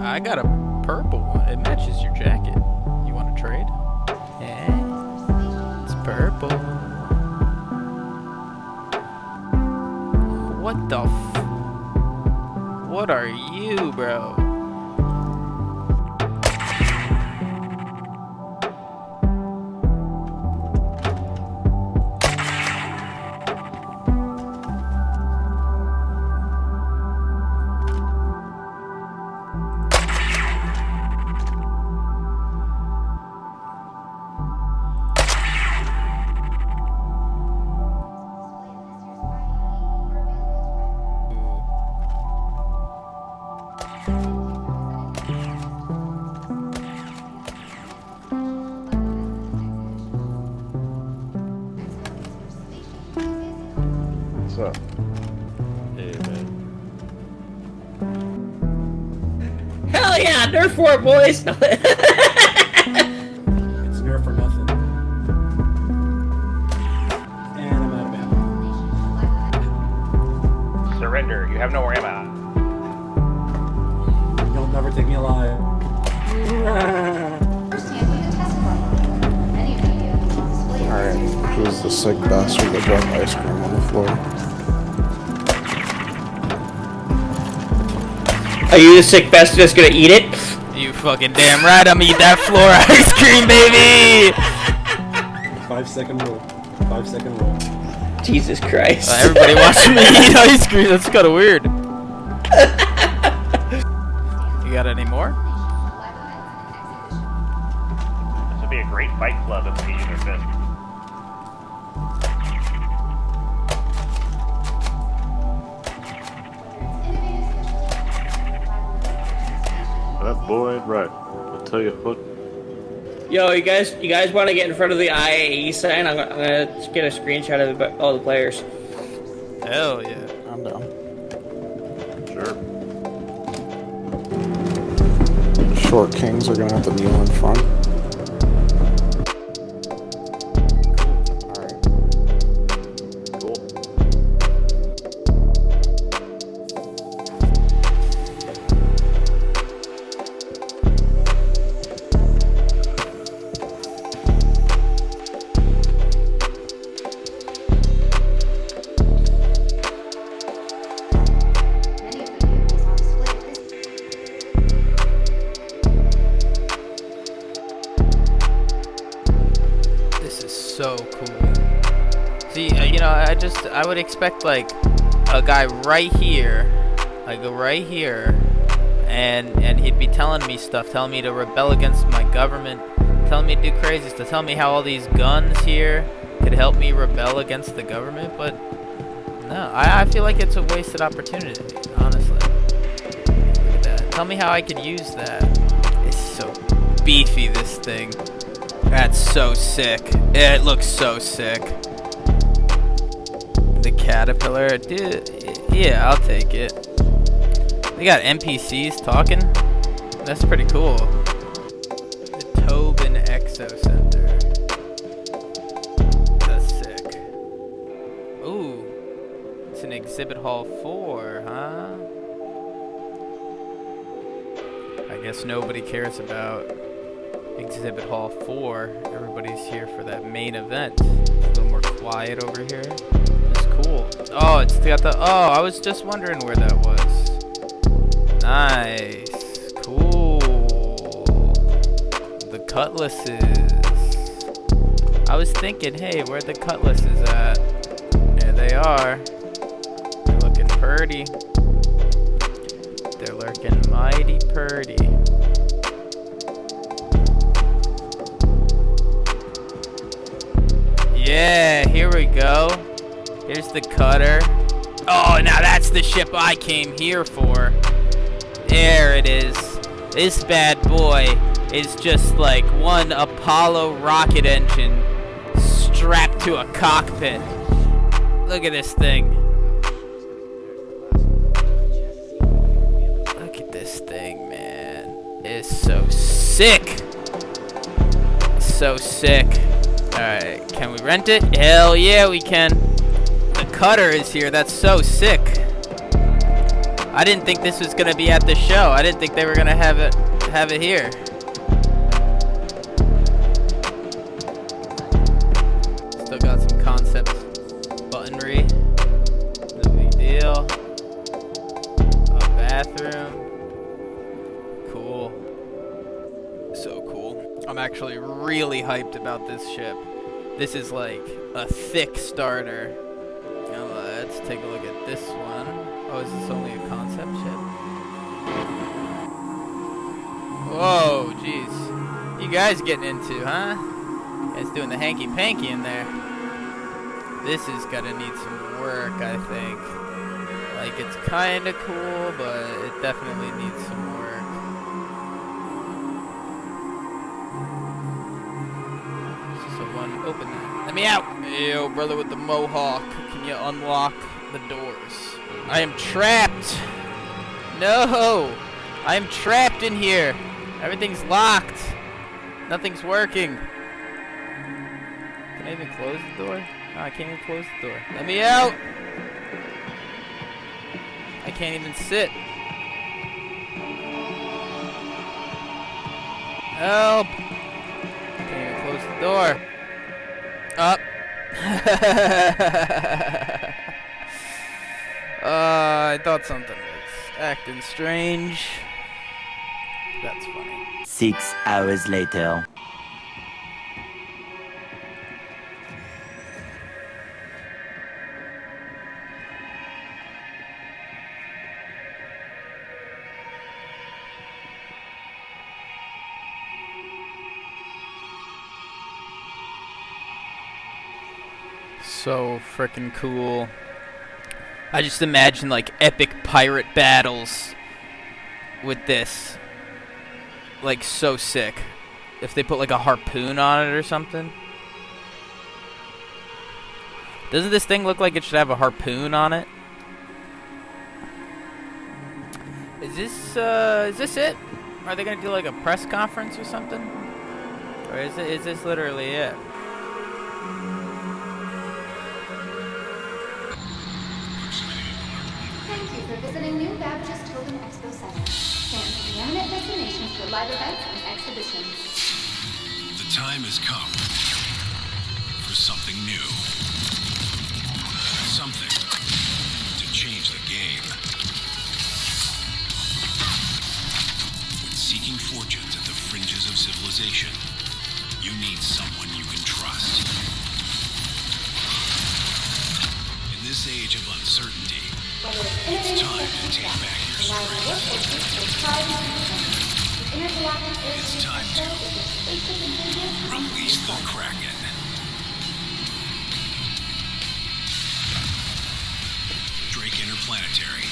I got a purple one. It matches your jacket. You want to trade? Yeah. It's purple. What the f... What are you, bro? What's up? Hey, man. Hell yeah, Nerf war, boys! It's Nerf for nothing. And I'm out of ammo. Surrender. You have no more ammo. You'll never take me alive. Alright, who's the sick bastard that dropped ice cream on the floor? Are you the sick bastard that's gonna eat it? You fucking damn right I'm eat that floor ice cream, baby! 5-second rule. 5-second rule. Jesus Christ. Everybody watching me eat ice cream, that's kinda weird. You got any more? This would be a great fight club if we use their fist. That boy ain't right. I'll tell you what. Yo, you guys want to get in front of the IAE sign? I'm gonna get a screenshot of all the players. Hell yeah. I'm down. Sure. The short kings are gonna have to kneel in front. Alright. Cool. So cool. See, you know, I would expect like a guy right here, and he'd be telling me stuff, telling me to rebel against my government, telling me to do crazy stuff, telling me how all these guns here could help me rebel against the government, but no, I feel like it's a wasted opportunity, honestly. Look at that. Tell me how I could use that. It's so beefy, this thing. That's so sick. It looks so sick. The caterpillar, dude. Yeah, I'll take it. They got NPCs talking. That's pretty cool. The Tobin Exo Center. That's sick. Ooh, it's an exhibit hall 4, huh? I guess nobody cares about Exhibit Hall 4. Everybody's here for that main event. It's a little more quiet over here. It's cool. Oh, it's got the... Oh, I was just wondering where that was. Nice. Cool. The cutlasses. I was thinking, hey, where the cutlasses at? There they are. They're looking purty. They're looking mighty purty. Yeah, here we go. Here's the cutter. Oh, now that's the ship I came here for. There it is. This bad boy is just like one Apollo rocket engine strapped to a cockpit. Look at this thing. so sick. Alright, can we rent it? Hell yeah, we can. The cutter is here. That's so sick. I didn't think this was gonna be at the show. I didn't think they were gonna have it here. Still got some concept buttonry. No big deal. A bathroom. Cool. So cool. I'm actually really hyped about this ship. This is like a thick starter. Now let's take a look at this one. Oh, is this only a concept ship? Whoa, jeez. You guys getting into, huh? You guys doing the hanky-panky in there. This is gonna need some work, I think. Like, it's kinda cool, but it definitely needs some work. Someone open that. Let me out! Yo, brother with the mohawk. Can you unlock the doors? I am trapped! No! I am trapped in here! Everything's locked! Nothing's working! Can I even close the door? No, I can't even close the door. Let me out! I can't even sit. Help! Can't even close the door. Up. I thought something was acting strange. That's funny. 6 hours later. So frickin' cool. I just imagine like epic pirate battles with this. Like so sick. If they put like a harpoon on it or something. Doesn't this thing look like it should have a harpoon on it? Is this it? Are they gonna do like a press conference or something? Or is this literally it? Thank you for visiting New Baptist Tobin Expo Center. Stands preeminent destinations for live events and exhibitions. The time has come for something new. Something to change the game. When seeking fortunes at the fringes of civilization, you need someone you can trust. In this age of uncertainty, it's time to take back your strength. It's time to release the Kraken. Drake Interplanetary.